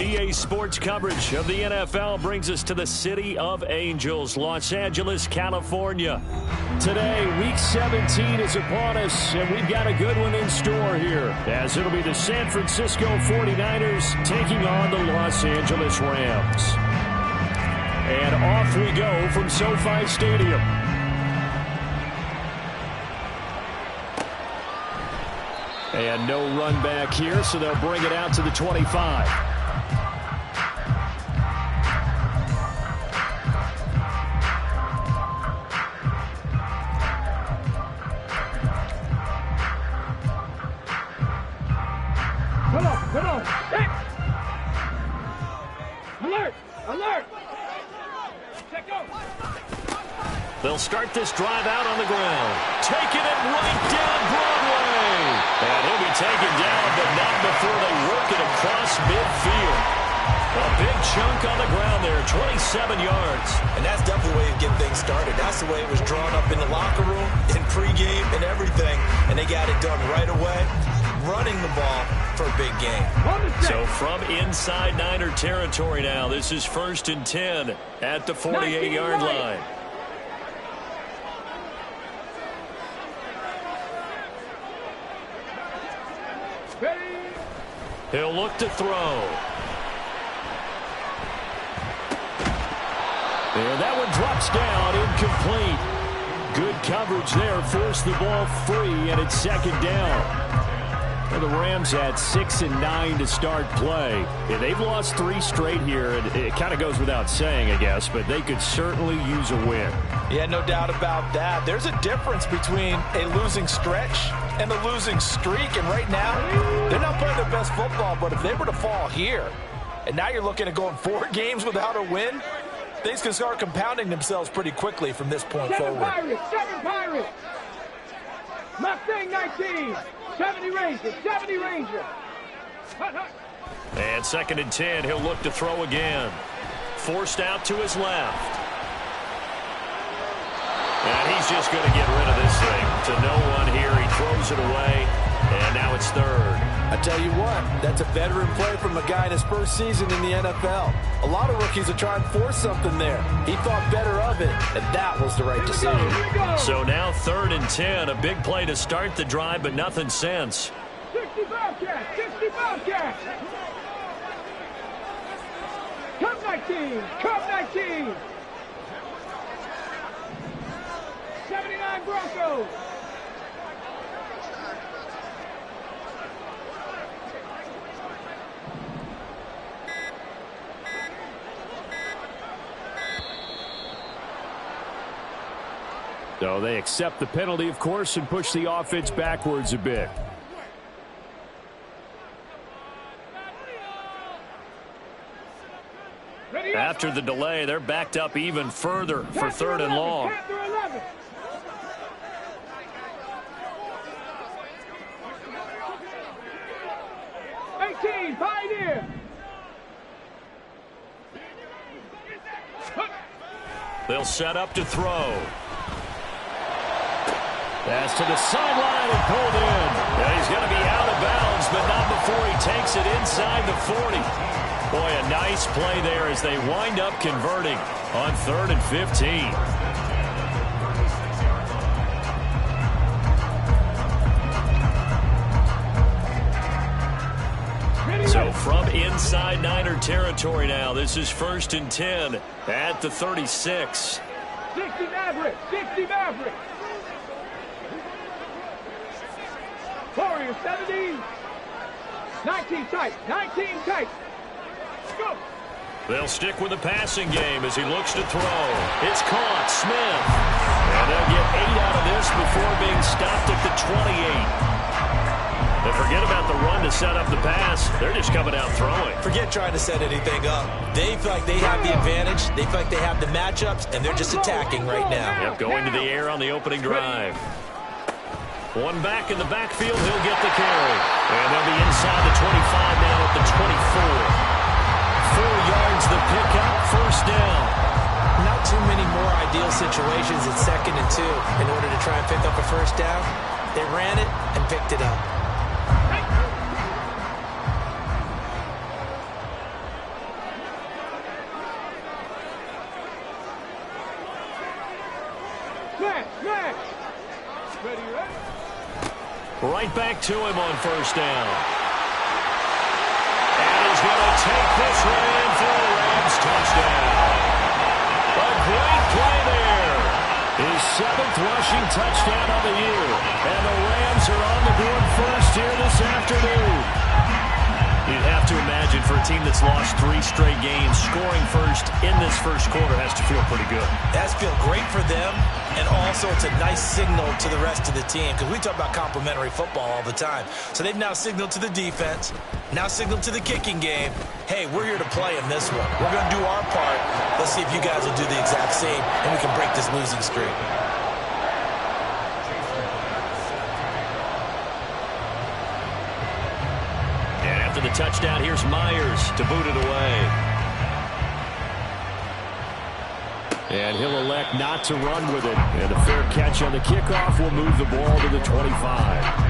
EA Sports coverage of the NFL brings us to the City of Angels, Los Angeles, California. Today, Week 17 is upon us, and we've got a good one in store here, as it'll be the San Francisco 49ers taking on the Los Angeles Rams. And off we go from SoFi Stadium. And no run back here, so they'll bring it out to the 25. Come on. Hey. Alert. Check go. They'll start this drive out on the ground. Taking it right down Broadway. And he'll be taken down, but not before they work it across midfield. A big chunk on the ground there, 27 yards. And that's definitely the way to get things started. That's the way it was drawn up in the locker room, in pregame, and everything. And they got it done right away, running the ball for a big game. So from inside Niner territory now, this is 1st and 10 at the 48-yard line. He'll look to throw. And that one drops down, incomplete. Good coverage there, forced the ball free, and it's 2nd down. Well, the Rams had 6 and 9 to start play. Yeah, they've lost 3 straight here, and it kind of goes without saying, I guess, but they could certainly use a win. Yeah, no doubt about that. There's a difference between a losing stretch and a losing streak, and right now, they're not playing their best football, but if they were to fall here, and now you're looking at going 4 games without a win, things can start compounding themselves pretty quickly from this point forward. 7 Pirates! Mustang 19! 70 Ranger! And 2nd and 10, he'll look to throw again. Forced out to his left. And he's just going to get rid of this thing to no one here. He throws it away, and now it's 3rd. I tell you what, that's a veteran play from a guy in his first season in the NFL. A lot of rookies are trying to force something there. He thought better of it, and that was the right decision. So now 3rd and 10, a big play to start the drive, but nothing since. 65 catch! Come 19! 79 Broncos! So they accept the penalty, of course, and push the offense backwards a bit. After the delay, they're backed up even further for 3rd and long. 18, Pioneer! They'll set up to throw. Pass to the sideline and pulled in. And he's going to be out of bounds, but not before he takes it inside the 40. Boy, a nice play there as they wind up converting on 3rd and 15. So from inside Niner territory now, this is 1st and 10 at the 36. 60 Maverick! Warriors 70. 19 tight. Go. They'll stick with the passing game as he looks to throw. It's caught. Smith. And they'll get 8 out of this before being stopped at the 28. And forget about the run to set up the pass. They're just coming out throwing. Forget trying to set anything up. They feel like they have the advantage. They feel like they have the matchups, and they're just attacking right now. Yep, going to the air on the opening drive. One back in the backfield. He'll get the carry. And they'll be inside the 25 now at the 24. 4 yards the pickup. 1st down. Not too many more ideal situations at 2nd and 2 in order to try and pick up a 1st down. They ran it and picked it up. Smash. Ready, ready? Right back to him on first down. And he's going to take this one in for a Rams touchdown. A great play there. His 7th rushing touchdown of the year. And the Rams are on the board first here this afternoon. You'd have to imagine for a team that's lost 3 straight games, scoring first in this first quarter has to feel pretty good. It has to feel great for them, and also it's a nice signal to the rest of the team because we talk about complementary football all the time. So they've now signaled to the defense, now signaled to the kicking game, hey, we're here to play in this one. We're going to do our part. Let's see if you guys will do the exact same, and we can break this losing streak. The touchdown, here's Myers to boot it away. And he'll elect not to run with it. And a fair catch on the kickoff will move the ball to the 25.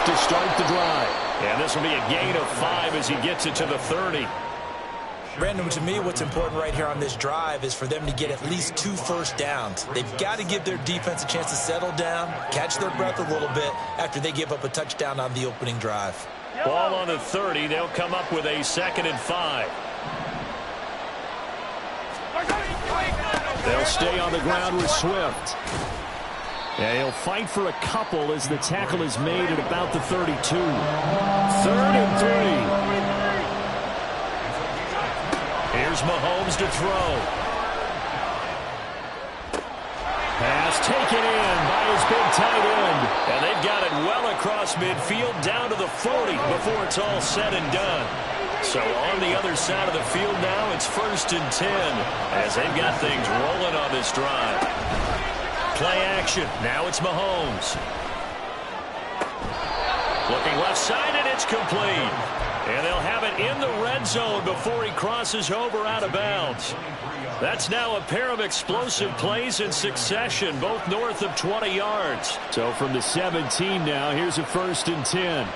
To start the drive. And this will be a gain of 5 as he gets it to the 30. Brandon, to me, what's important right here on this drive is for them to get at least 2 first downs. They've got to give their defense a chance to settle down, catch their breath a little bit after they give up a touchdown on the opening drive. Ball on the 30. They'll come up with a 2nd and 5. They'll stay on the ground with Swift. Yeah, he'll fight for a couple as the tackle is made at about the 32. 3rd and 3. Here's Mahomes to throw. Pass taken in by his big tight end. And they've got it well across midfield down to the 40 before it's all said and done. So on the other side of the field now, it's 1st and 10 as they've got things rolling on this drive. Play action. Now it's Mahomes. Looking left side, and it's complete. And they'll have it in the red zone before he crosses over out of bounds. That's now a pair of explosive plays in succession, both north of 20 yards. So from the 17 now, here's a 1st and 10.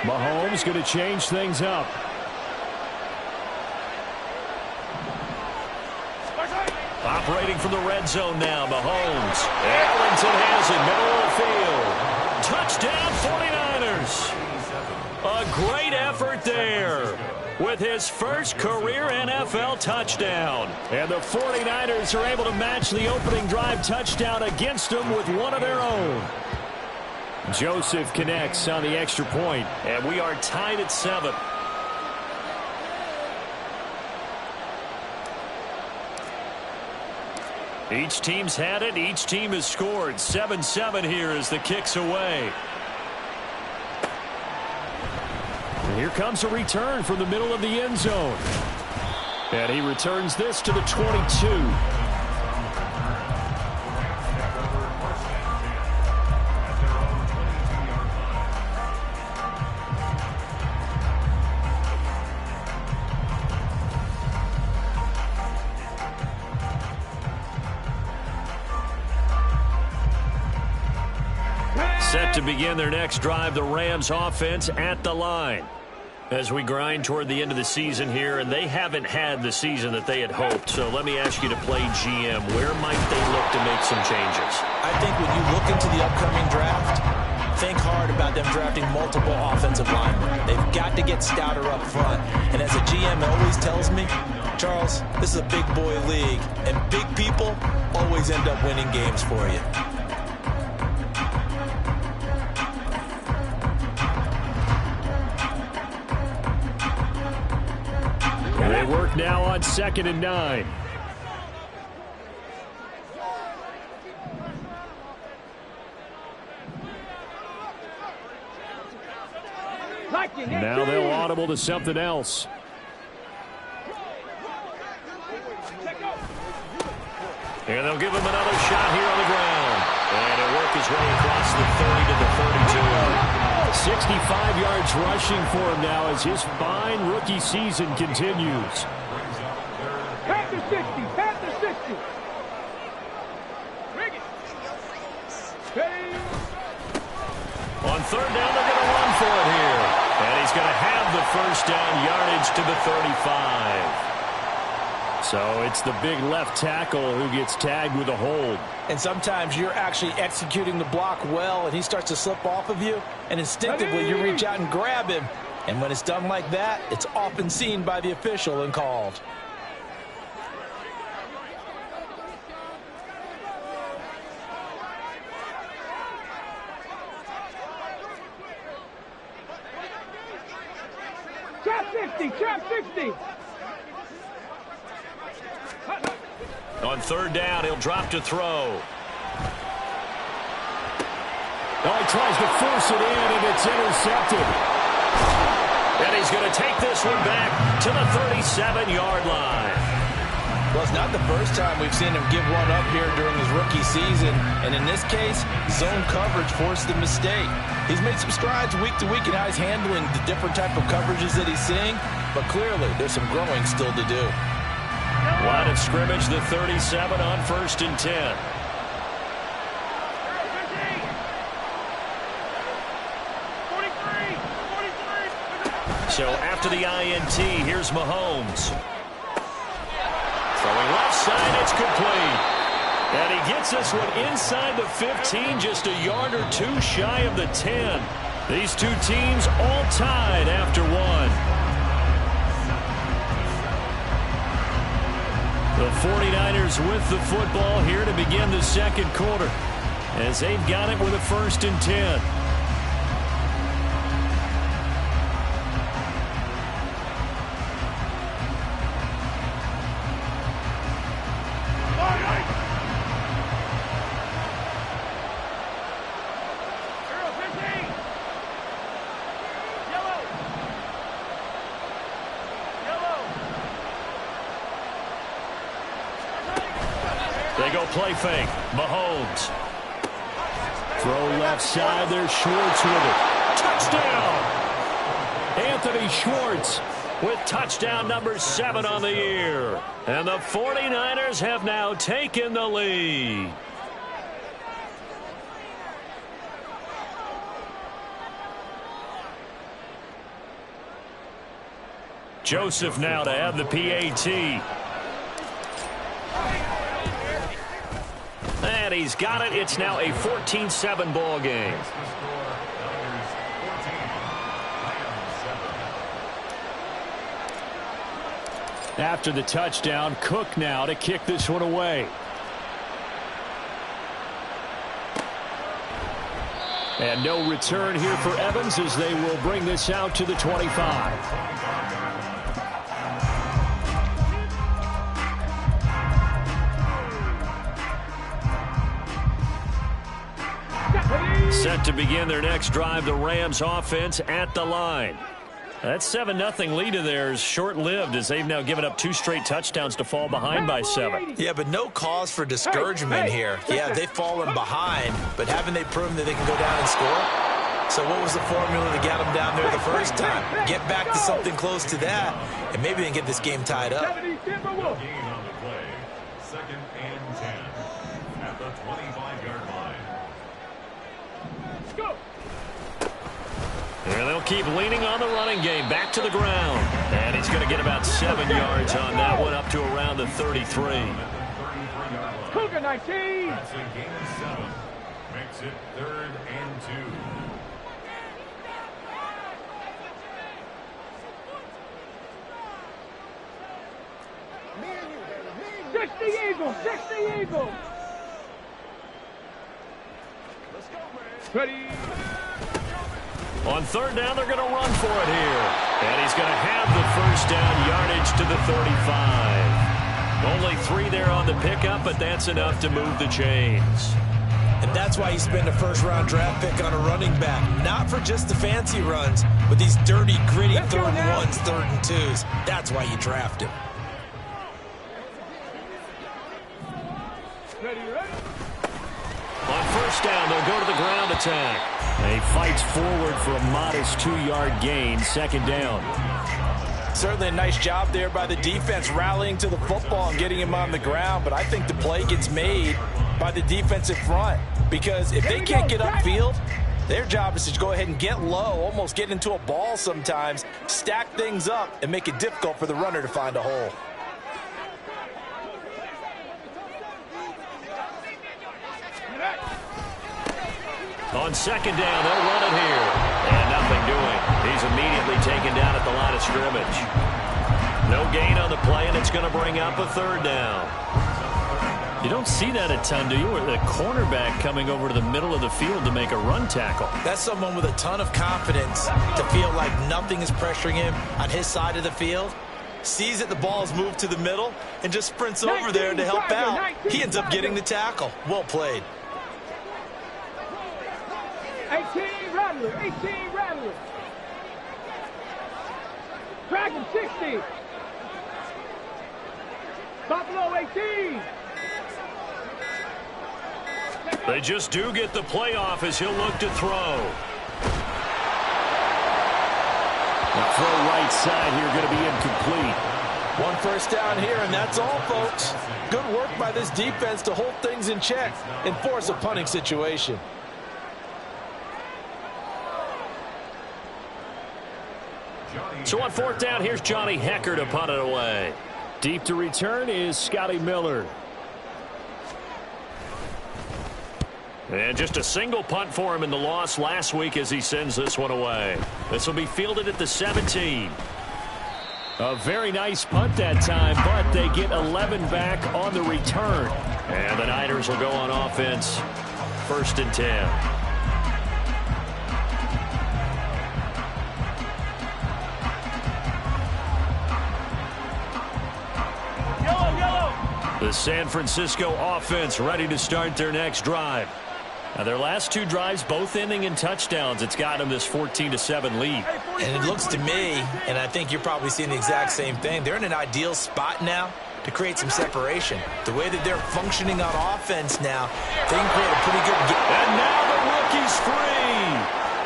Mahomes going to change things up. Operating from the red zone now, Mahomes. Ellington has it, middle of the field. Touchdown, 49ers. A great effort there with his first career NFL touchdown. And the 49ers are able to match the opening drive touchdown against them with one of their own. Joseph connects on the extra point, and we are tied at 7. Each team's had it. Each team has scored. 7-7 here as the kick's away. And here comes a return from the middle of the end zone. And he returns this to the 22. Set to begin their next drive, the Rams offense at the line. As we grind toward the end of the season here, and they haven't had the season that they had hoped. So let me ask you to play GM. Where might they look to make some changes? I think when you look into the upcoming draft, think hard about them drafting multiple offensive linemen. They've got to get stouter up front. And as a GM always tells me, Charles, this is a big boy league, and big people always end up winning games for you. They work now on 2nd and 9. Now they'll audible to something else. And they'll give him another shot here on the ground. And he'll work his way across 65 yards rushing for him now as his fine rookie season continues. Pat the 60. Pat the 60. On third down, they're going to run for it here. And he's going to have the first down, yardage to the 35. So it's the big left tackle who gets tagged with a hold. And sometimes you're actually executing the block well, and he starts to slip off of you, and instinctively you reach out and grab him. And when it's done like that, it's often seen by the official and called. Trap 60. Trap 60. On third down, he'll drop to throw. Oh, he tries to force it in, and it's intercepted. And he's going to take this one back to the 37-yard line. Well, it's not the first time we've seen him give one up here during his rookie season. And in this case, zone coverage forced the mistake. He's made some strides week to week in how he's handling the different type of coverages that he's seeing. But clearly, there's some growing still to do. Line of scrimmage, the 37 on 1st and 10. So after the INT, here's Mahomes. Throwing left side, it's complete. And he gets this one inside the 15, just a yard or two shy of the 10. These two teams all tied after one. The 49ers with the football here to begin the second quarter as they've got it with a 1st and 10. They go play fake. Mahomes. Throw left side. There's Schwartz with it. Touchdown! Anthony Schwartz with touchdown number 7 on the year. And the 49ers have now taken the lead. Joseph now to have the PAT. And he's got it. It's now a 14-7 ball game. After the touchdown, Cook now to kick this one away. And no return here for Evans as they will bring this out to the 25. Set to begin their next drive, the Rams offense at the line. That 7-0 lead of theirs short-lived as they've now given up 2 straight touchdowns to fall behind by 7. Yeah, but no cause for discouragement here. Yeah, they've fallen behind, but haven't they proven that they can go down and score? So what was the formula to get them down there the first time? Get back to something close to that, and maybe they can get this game tied up. Gain on the play. 2nd and 10 at the 25-yard line. And they'll keep leaning on the running game. Back to the ground. And he's going to get about 7 yards on that one, up to around the 33. Cougar 19. That's a gain of 7. Makes it 3rd and 2. Six the Eagles. Six the Eagles. Ready. On third down, they're going to run for it here. And he's going to have the first down, yardage to the 35. Only 3 there on the pickup, but that's enough to move the chains. And that's why you spend a first-round draft pick on a running back. Not for just the fancy runs, but these dirty, gritty 3rd and 1s, 3rd and 2s. That's why you draft him. Ready, ready. On first down, they'll go to the ground to attack. And he fights forward for a modest 2-yard gain, second down. Certainly a nice job there by the defense, rallying to the football and getting him on the ground. But I think the play gets made by the defensive front, because if they can't get upfield, their job is to go ahead and get low, almost get into a ball sometimes, stack things up, and make it difficult for the runner to find a hole. On second down, they'll run it here. And nothing doing. He's immediately taken down at the line of scrimmage. No gain on the play, and it's going to bring up a third down. You don't see that a ton, do you? Or the cornerback coming over to the middle of the field to make a run tackle. That's someone with a ton of confidence to feel like nothing is pressuring him on his side of the field. Sees that the ball is moved to the middle and just sprints over there to help out. He ends up getting the tackle. Well played. 18 Rattler, 18 Rattler. Dragon 60. Buffalo 18. They just do get the playoff as he'll look to throw. The throw right side here going to be incomplete. One first down here, and that's all, folks. Good work by this defense to hold things in check and force a punting situation. So on fourth down, here's Johnny Hecker to punt it away. Deep to return is Scotty Miller. And just a single punt for him in the loss last week as he sends this one away. This will be fielded at the 17. A very nice punt that time, but they get 11 back on the return. And the Niners will go on offense. 1st and 10. The San Francisco offense ready to start their next drive. Now, their last 2 drives, both ending in touchdowns. It's got them this 14-7 lead. And it looks to me, and I think you're probably seeing the exact same thing, they're in an ideal spot now to create some separation. The way that they're functioning on offense now, they can create a pretty good game. And now the rookie's free.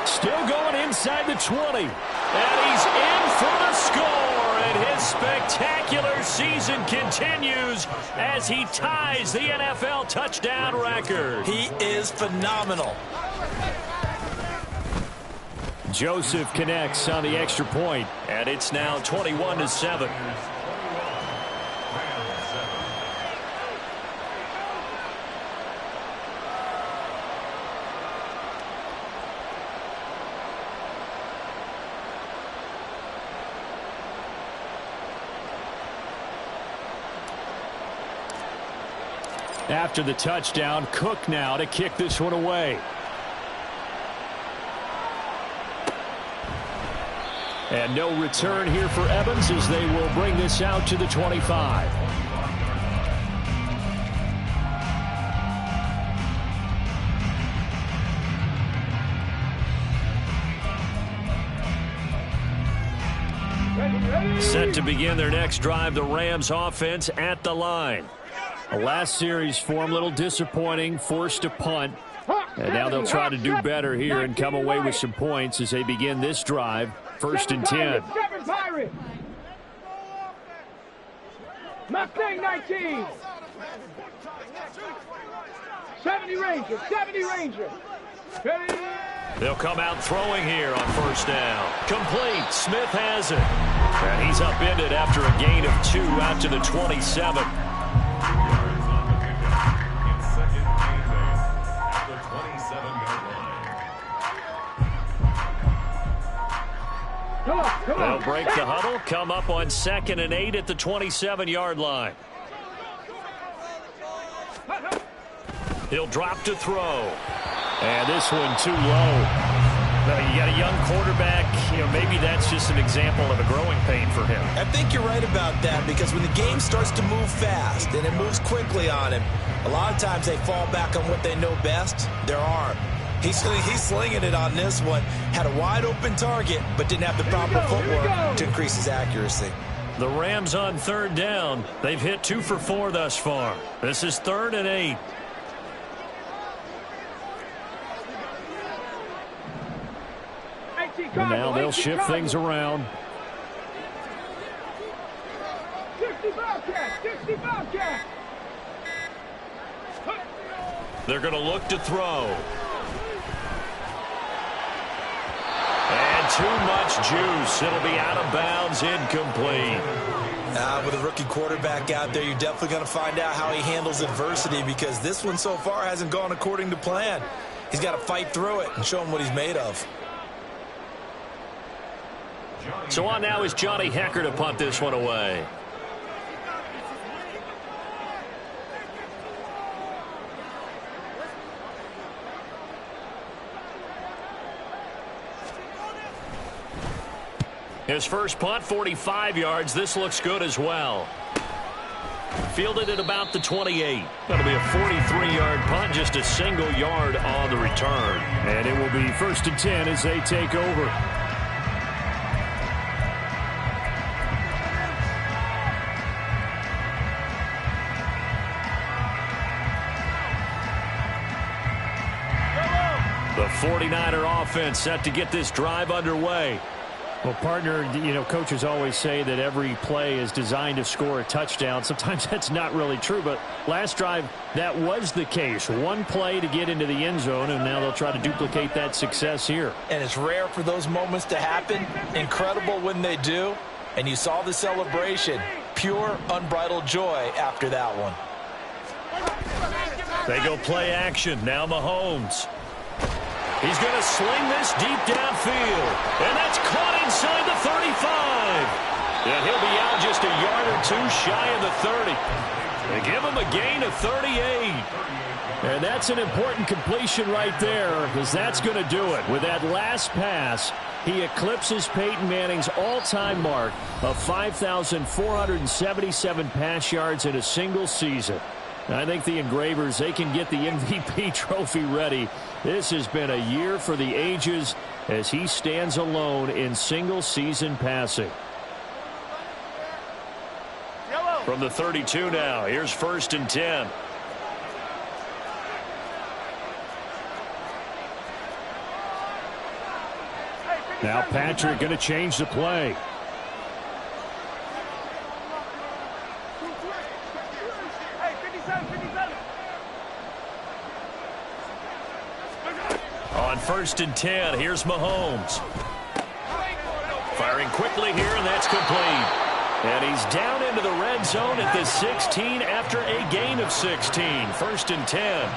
Still going inside the 20. And he's in for the score. And his spectacular season continues as he ties the NFL touchdown record. He is phenomenal. Joseph connects on the extra point, and it's now 21-7. After the touchdown, Cook now to kick this one away. And no return here for Evans as they will bring this out to the 25. Set to begin their next drive, the Rams offense at the line. A last series for them, a little disappointing, forced to punt. And now they'll try to do better here and come away with some points as they begin this drive. 1st and 10. Mustang 19. 70 Ranger, 70 Ranger. Ready? They'll come out throwing here on 1st down. Complete. Smith has it. And he's upended after a gain of 2 out to the 27. They'll break the huddle, come up on 2nd and 8 at the 27-yard line. He'll drop to throw. And this one too low. Now, you got a young quarterback. Maybe that's just an example of a growing pain for him. I think you're right about that, because when the game starts to move fast and it moves quickly on him, a lot of times they fall back on what they know best, their arm. He's slinging it on this one. Had a wide-open target, but didn't have the proper footwork to increase his accuracy. The Rams on 3rd down. They've hit 2 for 4 thus far. This is 3rd and 8. And now they'll shift things around. 60 Bobcats, 60 Bobcats. They're going to look to throw. And too much juice. It'll be out of bounds, incomplete. With a rookie quarterback out there, you're definitely going to find out how he handles adversity, because this one so far hasn't gone according to plan. He's got to fight through it and show him what he's made of. So on now is Johnny Hecker to punt this one away. His first punt, 45 yards. This looks good as well. Fielded at about the 28. That'll be a 43-yard punt, just a single yard on the return. And it will be 1st and 10 as they take over. The 49er offense set to get this drive underway. Well, partner, coaches always say that every play is designed to score a touchdown. Sometimes that's not really true, but last drive, that was the case. One play to get into the end zone, and now they'll try to duplicate that success here. And it's rare for those moments to happen. Incredible when they do. And you saw the celebration. Pure, unbridled joy after that one. They go play action. Now Mahomes. He's going to sling this deep downfield. And that's caught inside the 35. And he'll be out just a yard or two shy of the 30. They give him a gain of 38. And that's an important completion right there, because that's going to do it. With that last pass, he eclipses Peyton Manning's all-time mark of 5,477 pass yards in a single season. I think the Engravers, they can get the MVP trophy ready. This has been a year for the ages as he stands alone in single-season passing. From the 32 now, here's 1st and 10. Now Patrick going to change the play. On 1st and 10, here's Mahomes. Firing quickly here, and that's complete. And he's down into the red zone at the 16 after a gain of 16. 1st and 10.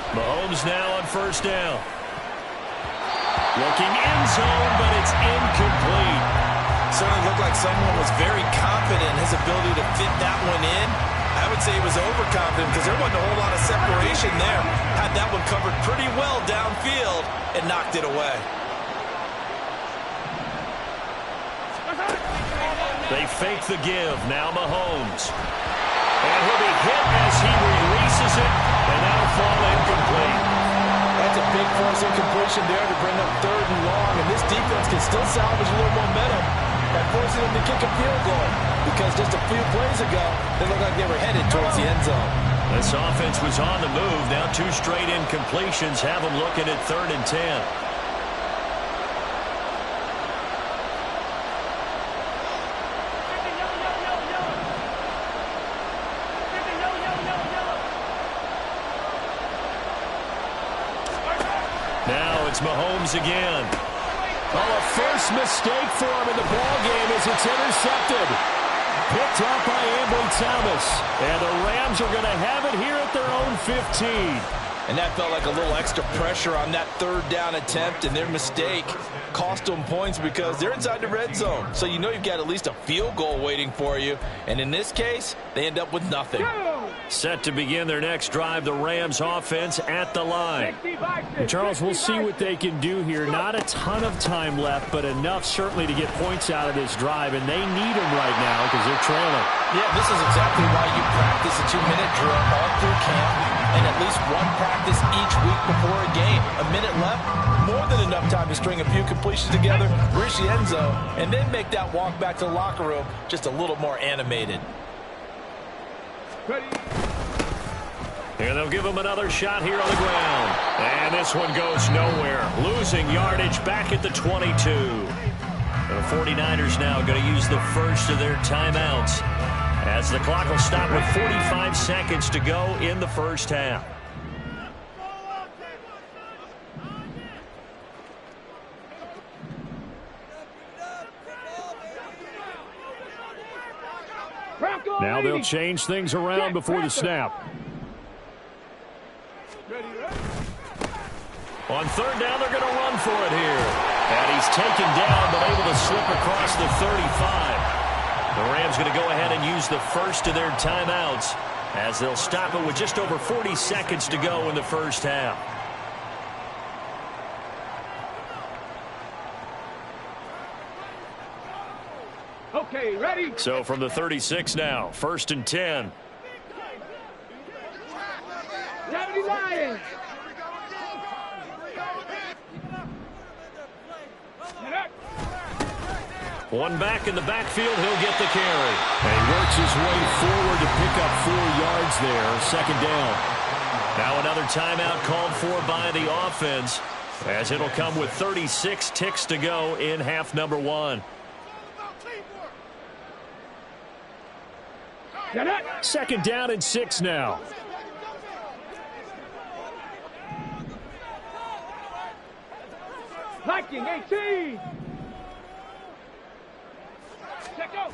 Mahomes now on 1st down. Looking end zone, but it's incomplete. Certainly looked like someone was very confident in his ability to fit that one in. I would say he was overconfident because there wasn't a whole lot of separation there. Had that one covered pretty well downfield and knocked it away. They fake the give. Now Mahomes. And he'll be hit as he releases it, and that'll fall incomplete. That's a big force incompletion there to bring up 3rd and long, and this defense can still salvage a little momentum by forcing them to kick a field goal, because just a few plays ago, they looked like they were headed towards the end zone. This offense was on the move. Now 2 straight incompletions have them looking at 3rd and 10. It's Mahomes again. Oh, a first mistake for him in the ballgame as it's intercepted. Picked up by Ambry Thomas. And the Rams are going to have it here at their own 15. And that felt like a little extra pressure on that 3rd down attempt, and their mistake cost them points because they're inside the red zone. So you know you've got at least a field goal waiting for you. And in this case, they end up with nothing. Set to begin their next drive, the Rams offense at the line. And Charles, we'll see what they can do here. Not a ton of time left, but enough certainly to get points out of this drive, and they need them right now because they're trailing. Yeah, this is exactly why you practice a 2-minute drill all through camp and at least one practice each week before a game. A minute left, more than enough time to string a few completions together, reach the end zone, and then make that walk back to the locker room just a little more animated. Ready. And they'll give him another shot here on the ground. And this one goes nowhere. Losing yardage back at the 22. The 49ers now going to use the first of their timeouts, as the clock will stop with 45 seconds to go in the first half. Now they'll change things around before the snap. On third down, they're going to run for it here. And he's taken down, but able to slip across the 35. The Rams going to go ahead and use the first of their timeouts, as they'll stop it with just over 40 seconds to go in the first half. Okay, ready? So from the 36 now, 1st and 10. Liberty Lions. One back in the backfield, he'll get the carry. And he works his way forward to pick up 4 yards there, 2nd down. Now another timeout called for by the offense, as it'll come with 36 ticks to go in half number 1. 2nd down and 6 now. Viking 18. Check out.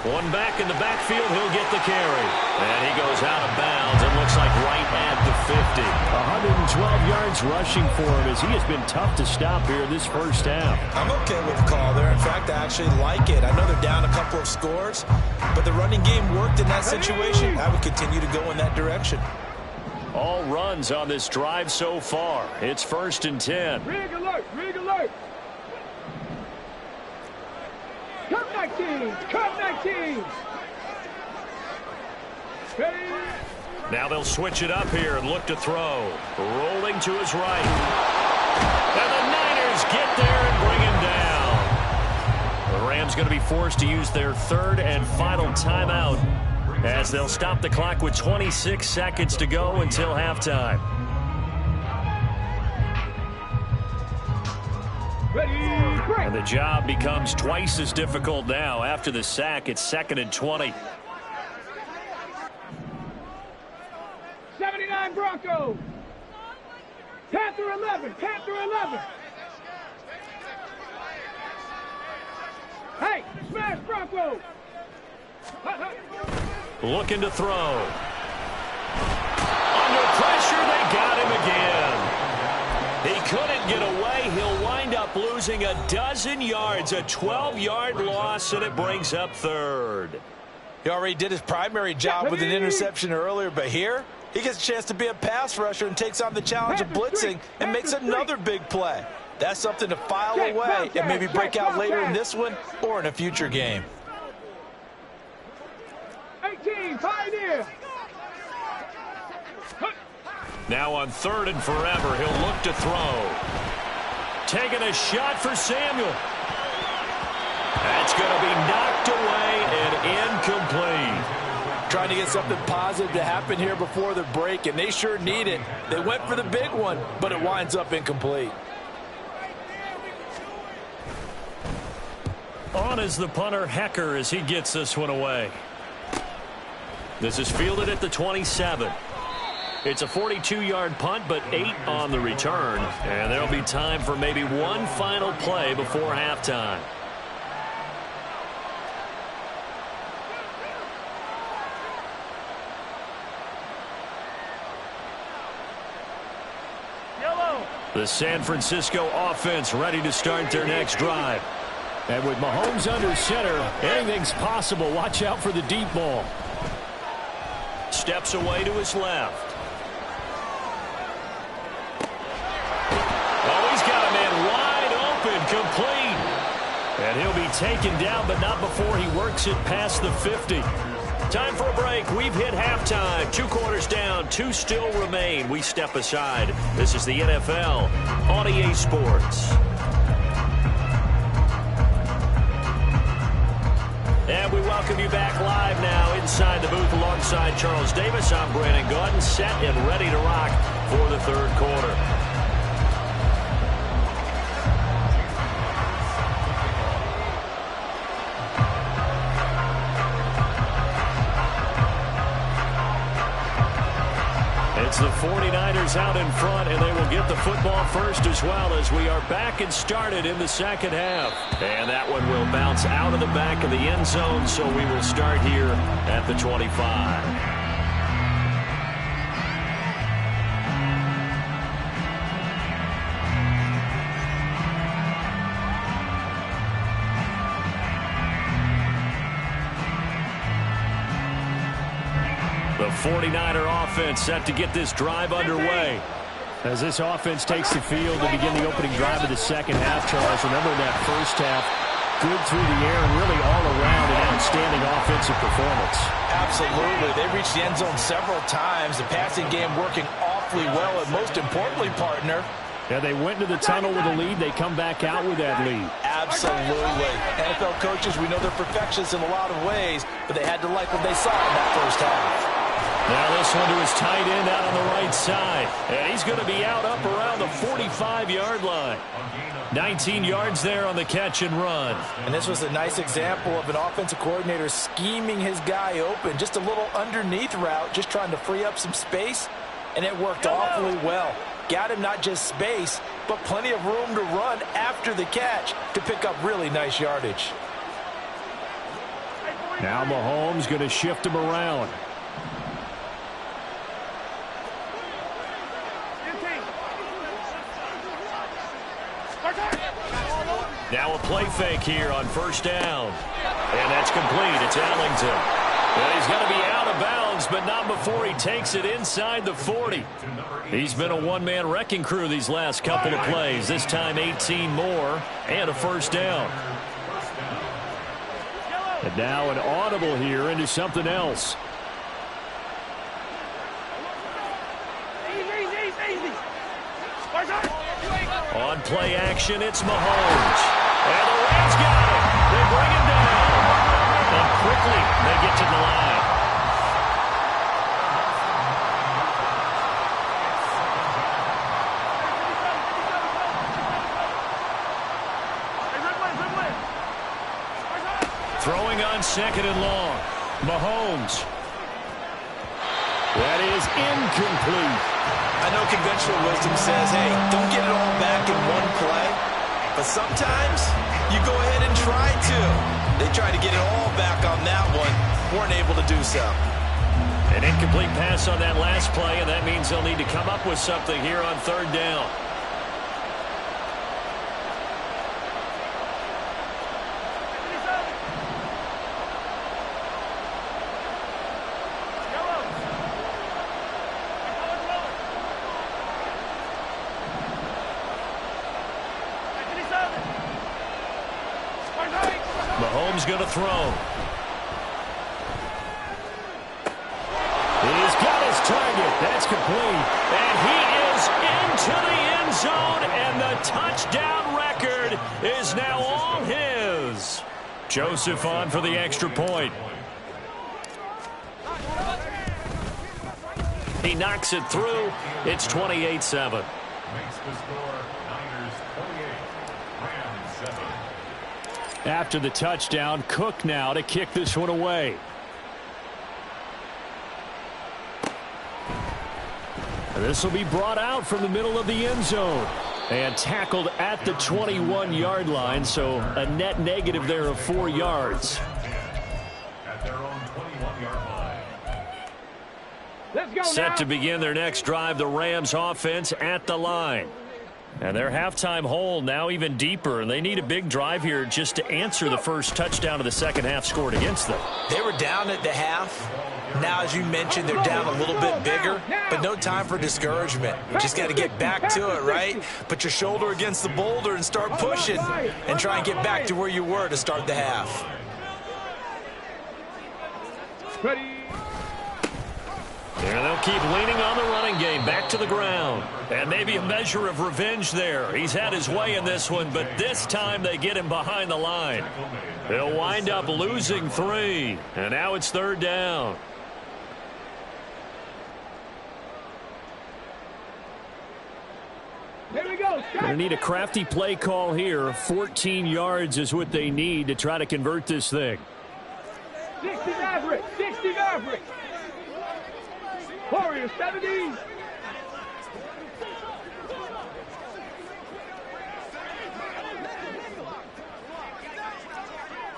One back in the backfield, he'll get the carry. And he goes out of bounds. It looks like right at the 50. 112 yards rushing for him, as he has been tough to stop here this first half. I'm okay with the call there. In fact, I actually like it. I know they're down a couple of scores, but the running game worked in that situation. I would continue to go in that direction. All runs on this drive so far. It's 1st and 10. Rig alert, rig alert. Cut 19, cut 19. Ready. Now they'll switch it up here and look to throw. Rolling to his right. And the Niners get there and bring him down. The Rams going to be forced to use their 3rd and final timeout, as they'll stop the clock with 26 seconds to go until halftime. And the job becomes twice as difficult now. After the sack, it's 2nd and 20. 79 Broncos. Panther 11, Panther 11. Hey, smash Broncos. Looking to throw. Under pressure, they got him again. He couldn't get away. He'll wind up losing a dozen yards, a 12-yard loss, and it brings up 3rd. He already did his primary job with an interception earlier, but here he gets a chance to be a pass rusher and takes on the challenge of blitzing and makes another big play. That's something to file away and maybe break out later in this one or in a future game. 18, Pioneer. Now on 3rd and forever, he'll look to throw. Taking a shot for Samuel. That's going to be knocked away and incomplete. Trying to get something positive to happen here before the break, and they sure need it. They went for the big one, but it winds up incomplete. On is the punter, Hecker, as he gets this one away. This is fielded at the 27. It's a 42-yard punt, but 8 on the return. And there'll be time for maybe one final play before halftime. The San Francisco offense ready to start their next drive. And with Mahomes under center, anything's possible. Watch out for the deep ball. Steps away to his left. Oh, he's got a man wide open, complete. And he'll be taken down, but not before he works it past the 50. Time for a break. We've hit halftime. 2 quarters down. 2 still remain. We step aside. This is the NFL on EA Sports. And we welcome you back live now inside the booth alongside Charles Davis. I'm Brandon Gaudin, set and ready to rock for the third quarter. It's the 49ers out in front, and they will get the football first as well as we are back and started in the second half. And that one will bounce out of the back of the end zone, so we will start here at the 25. The 49er offense set to get this drive underway. As this offense takes the field to begin the opening drive of the second half, Charles, remember that first half, good through the air and really all around an outstanding offensive performance. Absolutely. They reached the end zone several times. The passing game working awfully well, and most importantly, partner, yeah, they went into the tunnel with a lead. They come back out with that lead. Absolutely. NFL coaches, we know they're perfectionists in a lot of ways, but they had to like what they saw in that first half. Now this one to his tight end out on the right side. And he's going to be out up around the 45-yard line. 19 yards there on the catch and run. And this was a nice example of an offensive coordinator scheming his guy open. Just a little underneath route, just trying to free up some space. And it worked awfully well. Got him not just space, but plenty of room to run after the catch to pick up really nice yardage. Now Mahomes going to shift him around. Now a play fake here on first down. And that's complete. It's Ellington. And he's going to be out of bounds, but not before he takes it inside the 40. He's been a one-man wrecking crew these last couple of plays. This time 18 more and a first down. And now an audible here into something else. On play action, it's Mahomes. And the Rams got him. They bring him down. And quickly, they get to the line. Throwing on second and long. Mahomes. That is incomplete. I know conventional wisdom says, hey, don't get it all back in one play. But sometimes you go ahead and try to. They tried to get it all back on that one. Weren't able to do so. An incomplete pass on that last play, and that means they'll need to come up with something here on third down. Mahomes going to throw. He's got his target. That's complete. And he is into the end zone, and the touchdown record is now all his. Joseph on for the extra point. He knocks it through. It's 28-7. Makes the score Niners 28, Rams 7. After the touchdown, Cook now to kick this one away. This will be brought out from the middle of the end zone and tackled at the 21-yard line, so a net negative there of 4 yards. At their own 21-yard line. Let's go Set now. to begin their next drive, the Rams offense at the line. And their halftime hole now even deeper, and they need a big drive here just to answer the first touchdown of the second half scored against them. They were down at the half. Now, as you mentioned, they're down a little bit bigger, but no time for discouragement. You just got to get back to it, right? Put your shoulder against the boulder and start pushing and try and get back to where you were to start the half. Ready. And they'll keep leaning on the running game. Back to the ground. And maybe a measure of revenge there. He's had his way in this one, but this time they get him behind the line. They'll wind up losing 3. And now it's 3rd down. Here we go. They need a crafty play call here. 14 yards is what they need to try to convert this thing. 60 Maverick. 60 Maverick. Warriors 70.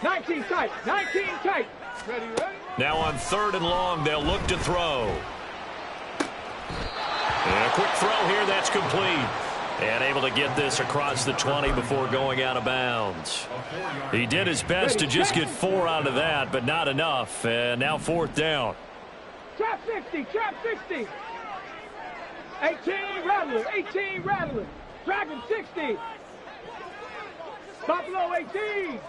Nineteen tight. 19 tight. Ready, ready. Now on 3rd and long, they'll look to throw. And a quick throw here. That's complete. And able to get this across the 20 before going out of bounds. He did his best to just get 4 out of that, but not enough. And now 4th down. Trap 60. Trap 60. 18 Rattler. 18 Rattler. Dragon 60. Buffalo 18.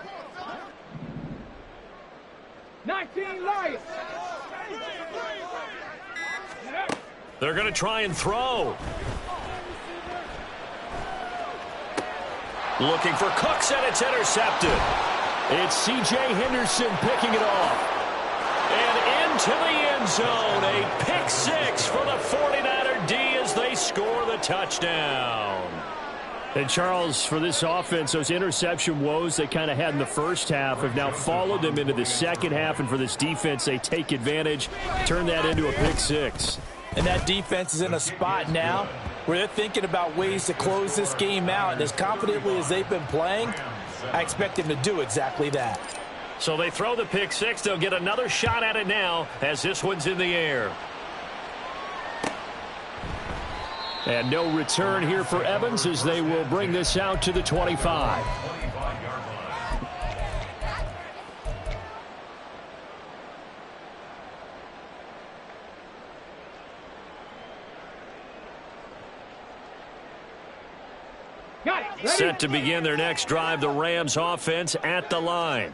19 Lions. They're going to try and throw. Looking for Cooks, and it's intercepted. It's C.J. Henderson picking it off. And into the end zone. A pick 6 for the 49er D as they score the touchdown. And Charles, for this offense, those interception woes they kind of had in the first half have now followed them into the second half. And for this defense, they take advantage, turn that into a pick 6. And that defense is in a spot now where they're thinking about ways to close this game out. And as confidently as they've been playing, I expect them to do exactly that. So they throw the pick 6. They'll get another shot at it now as this one's in the air. And no return here for Evans as they will bring this out to the 25. Set to begin their next drive, the Rams offense at the line.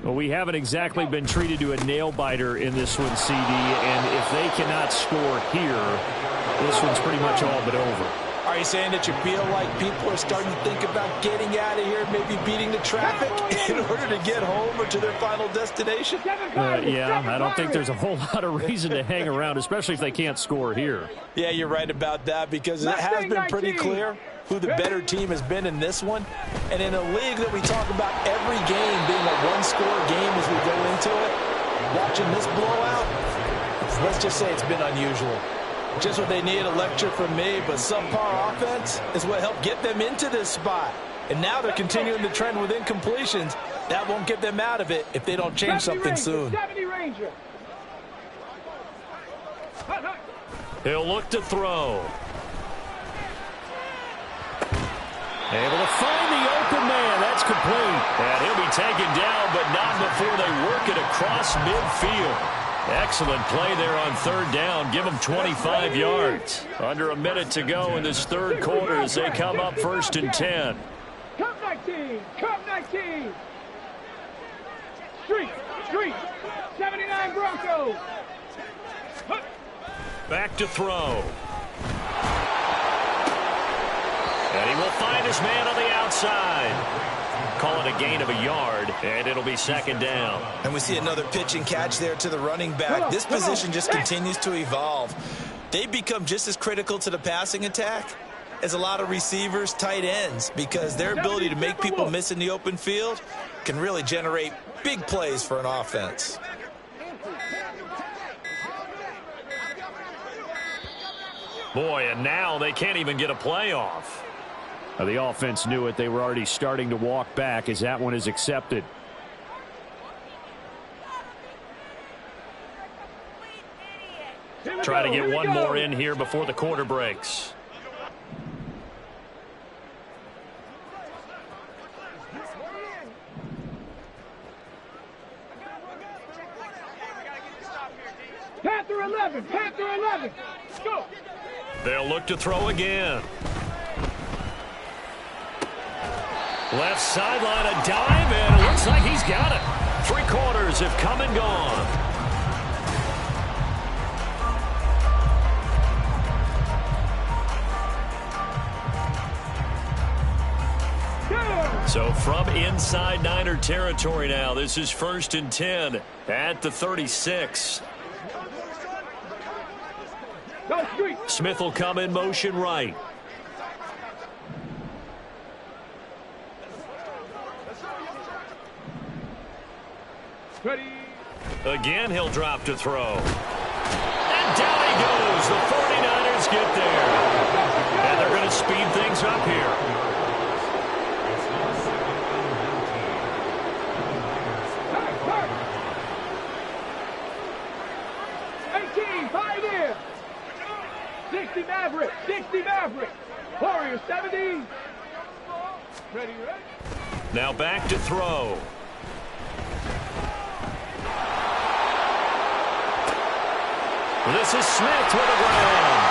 Well, we haven't exactly been treated to a nail-biter in this one, CD, and if they cannot score here, this one's pretty much all but over. Are you saying that you feel like people are starting to think about getting out of here, maybe beating the traffic in order to get home or to their final destination? Yeah, I don't think there's a whole lot of reason to hang around, especially if they can't score here. Yeah, you're right about that because it has been pretty clear who the better team has been in this one. And in a league that we talk about every game being a one-score game as we go into it, watching this blowout, let's just say it's been unusual. Just what they need, a lecture from me, but subpar offense is what helped get them into this spot. And now they're continuing the trend with incompletions. That won't get them out of it if they don't change something soon. He'll look to throw. Able to find the open man. That's complete. And he'll be taken down, but not before they work it across midfield. Excellent play there on 3rd down. Give them 25 yards. Under a minute to go in this 3rd quarter as they come up 1st and 10. Come 19. Come 19. Street. 79 Broncos. Back to throw. And he will find his man on the outside. Call it a gain of a yard, and it'll be 2nd down. And we see another pitch and catch there to the running back. This position just continues to evolve. They become just as critical to the passing attack as a lot of receivers, tight ends, because their ability to make people miss in the open field can really generate big plays for an offense. Boy, and now they can't even get a playoff. The offense knew it. They were already starting to walk back as that one is accepted. Try to get one more in here before the quarter breaks. Panther 11. Go. They'll look to throw again. Left sideline, a dive, and it looks like he's got it. 3 quarters have come and gone. So from inside Niner territory now, this is 1st and 10 at the 36. Smith will come in motion right. Ready. Again, he'll drop to throw. And down he goes. The 49ers get there. And they're going to speed things up here. Pioneer. 60 Maverick. 60 Maverick. Warrior 70. Ready. Now back to throw. This is Smith with a ground.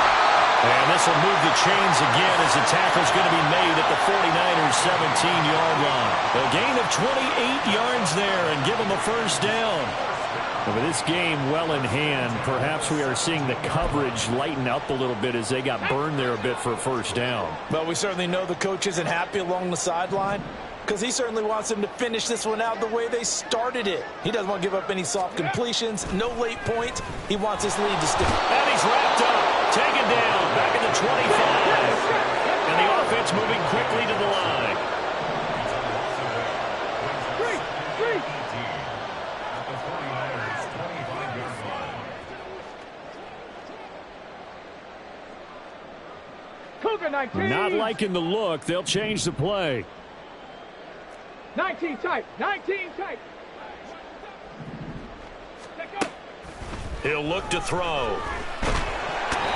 And this will move the chains again as the tackle's going to be made at the 49ers 17-yard line. A gain of 28 yards there and give them a first down. With this game well in hand, perhaps we are seeing the coverage lighten up a little bit as they got burned there a bit for a first down. Well, we certainly know the coach isn't happy along the sideline because he certainly wants them to finish this one out the way they started it. He doesn't want to give up any soft completions, no late points. He wants his lead to stick. And he's wrapped up, taken down, back at the 25. And the offense moving quickly to the line. Not liking the look. They'll change the play. 19 tight. 19 tight. He'll look to throw.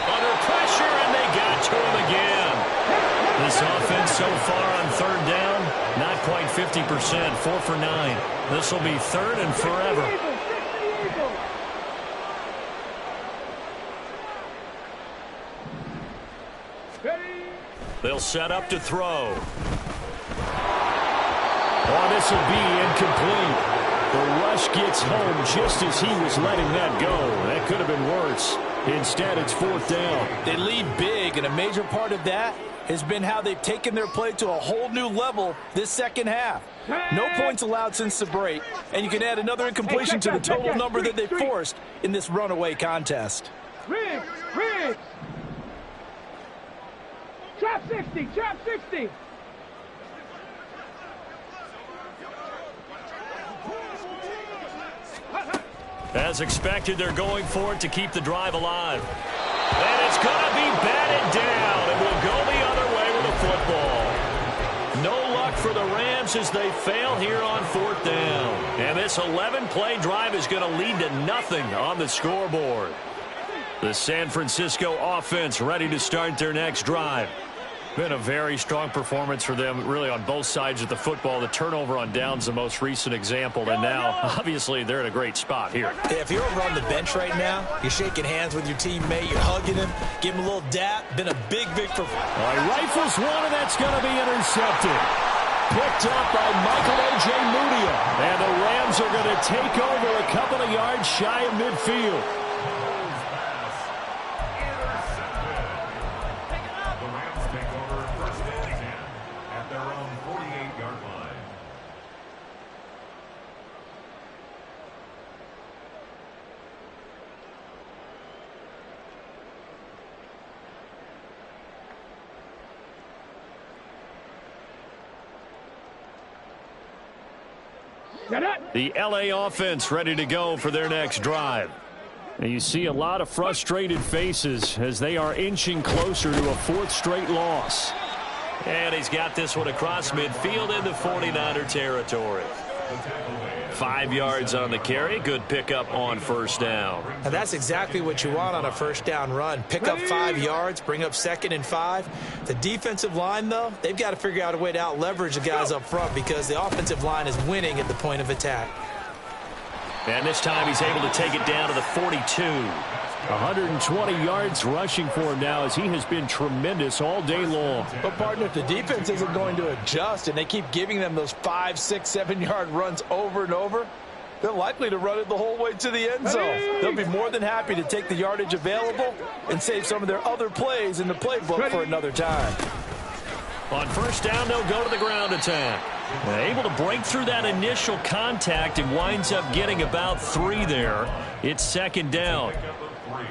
Under pressure, and they got to him again. This offense so far on 3rd down, not quite 50%, 4 for 9. This will be 3rd and forever. They'll set up to throw. Oh, this will be incomplete. The rush gets home just as he was letting that go. That could have been worse. Instead, it's 4th down. They lead big, and a major part of that has been how they've taken their play to a whole new level this second half. No points allowed since the break, and you can add another incompletion to the total number that they forced in this runaway contest. Riggs! Trap 60! Trap 60! As expected, they're going for it to keep the drive alive. And it's going to be batted down, and we'll go the other way with the football. No luck for the Rams as they fail here on 4th down. And this 11-play drive is going to lead to nothing on the scoreboard. The San Francisco offense ready to start their next drive. Been a very strong performance for them, really, on both sides of the football. The turnover on downs, the most recent example, and now, obviously, they're in a great spot here. Yeah, if you're over on the bench right now, you're shaking hands with your teammate, you're hugging him, give him a little dap. Been a big performance. Rifles one, and that's going to be intercepted. Picked up by Michael O.J. Mudia. And the Rams are going to take over a couple of yards shy of midfield. The L.A. offense ready to go for their next drive. And you see a lot of frustrated faces as they are inching closer to a 4th straight loss. And he's got this one across midfield into 49er territory. 5 yards on the carry. Good pickup on 1st down. And that's exactly what you want on a 1st down run. Pick up 5 yards, bring up 2nd and 5. The defensive line, though, they've got to figure out a way to out-leverage the guys up front because the offensive line is winning at the point of attack. And this time he's able to take it down to the 42. 120 yards rushing for him now as he has been tremendous all day long. But, partner, if the defense isn't going to adjust and they keep giving them those 5, 6, 7-yard runs over and over, they're likely to run it the whole way to the end zone. They'll be more than happy to take the yardage available and save some of their other plays in the playbook for another time. On 1st down, they'll go to the ground attack. Able to break through that initial contact and winds up getting about 3 there. It's second down.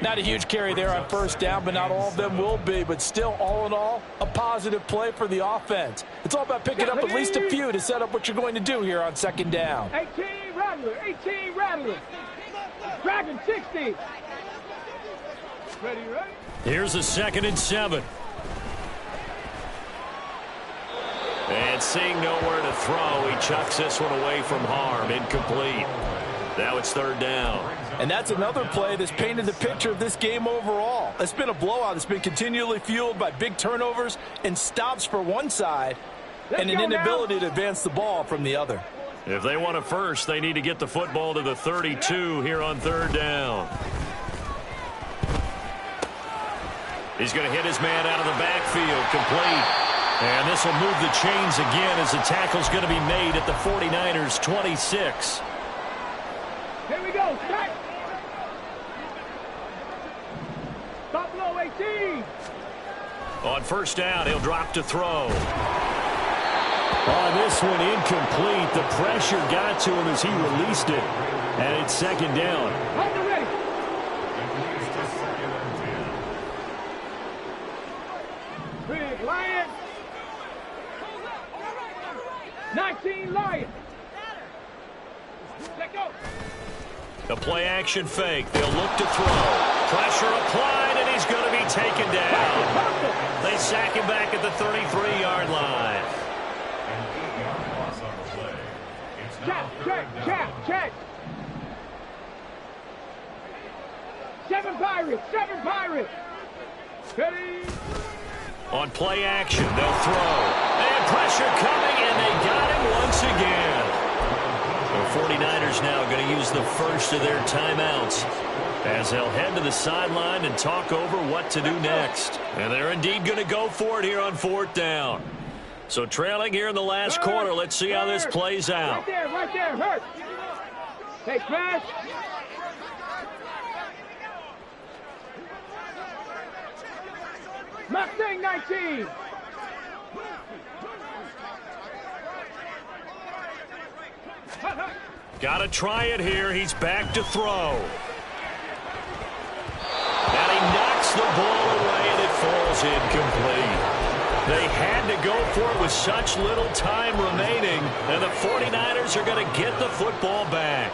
Not a huge carry there on first down, but not all of them will be. But still, all in all, a positive play for the offense. It's all about picking up at least a few to set up what you're going to do here on second down. 18 Rattler, 18 Rattler. Dragon 60. Ready? Here's a 2nd and 7. And seeing nowhere to throw, he chucks this one away from harm. Incomplete. Now it's 3rd down. And that's another play that's painted the picture of this game overall. It's been a blowout. It's been continually fueled by big turnovers and stops for one side and an inability to advance the ball from the other. If they want a first, they need to get the football to the 32 here on 3rd down. He's going to hit his man out of the backfield. Complete. And this will move the chains again as the tackle's going to be made at the 49ers 26. Here we go. Start. Stop low, 18. On first down, he'll drop to throw. On this one, incomplete. The pressure got to him as he released it. And it's 2nd down. Hold it ready. Big Lion. 19 Lion. Let go. The play-action fake. They'll look to throw. Pressure applied, and he's going to be taken down. They sack him back at the 33-yard line. Check. 7 Pirates. Ready. On play action, they'll throw. And pressure coming, and they got him once again. The 49ers now going to use the first of their timeouts as they'll head to the sideline and talk over what to do next. And they're indeed going to go for it here on 4th down. So trailing here in the last quarter, let's see how this plays out. Right there, hurt. Hey, smash. Mustang 19. Got to try it here. He's back to throw. And he knocks the ball away, and it falls incomplete. They had to go for it with such little time remaining, and the 49ers are going to get the football back.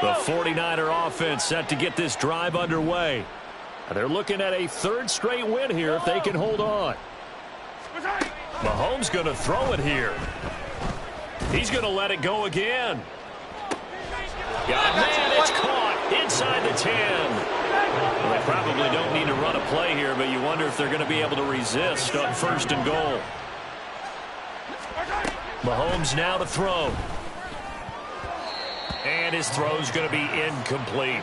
The 49er offense set to get this drive underway. They're looking at a 3rd straight win here if they can hold on. Mahomes going to throw it here. He's going to let it go again. Man, it's caught inside the 10. Well, they probably don't need to run a play here, but you wonder if they're going to be able to resist on 1st and goal. Mahomes now to throw. And his throw's going to be incomplete.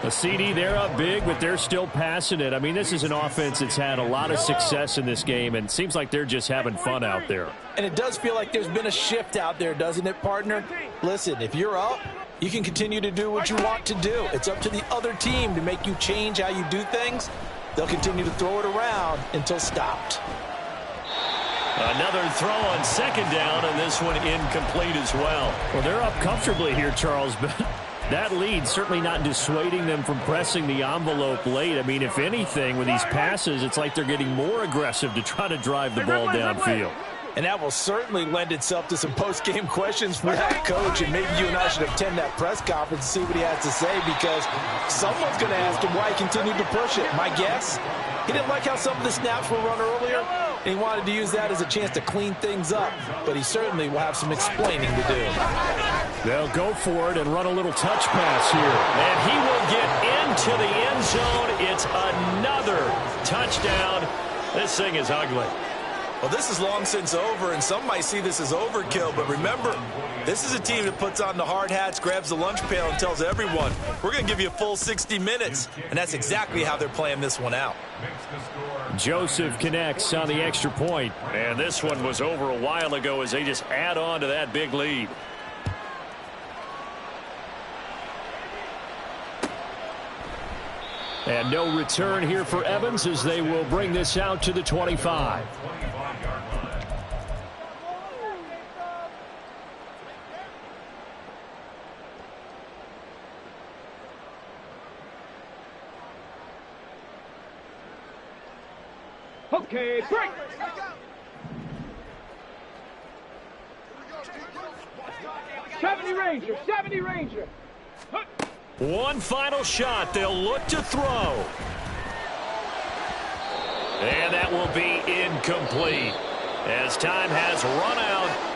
A CD, they're up big, but they're still passing it. I mean, this is an offense that's had a lot of success in this game, and it seems like they're just having fun out there. And it does feel like there's been a shift out there, doesn't it, partner? Listen, if you're up, you can continue to do what you want to do. It's up to the other team to make you change how you do things. They'll continue to throw it around until stopped. Another throw on 2nd down, and this one incomplete as well. Well, they're up comfortably here, Charles, but that lead certainly not dissuading them from pressing the envelope late. I mean, if anything, with these passes, it's like they're getting more aggressive to try to drive the ball downfield. And that will certainly lend itself to some post-game questions for that coach, and maybe you and I should attend that press conference and see what he has to say, because someone's going to ask him why he continued to push it. My guess, he didn't like how some of the snaps were run earlier, and he wanted to use that as a chance to clean things up, but he certainly will have some explaining to do. They'll go for it and run a little touch pass here. And he will get into the end zone. It's another touchdown. This thing is ugly. Well, this is long since over, and some might see this as overkill, but remember, this is a team that puts on the hard hats, grabs the lunch pail, and tells everyone, we're going to give you a full 60 minutes, and that's exactly how they're playing this one out. Joseph connects on the extra point, and this one was over a while ago as they just add on to that big lead. And no return here for Evans as they will bring this out to the 25. 25-yard line. Okay, break. 70 Ranger, 70 Ranger. One final shot. They'll look to throw. And that will be incomplete as time has run out.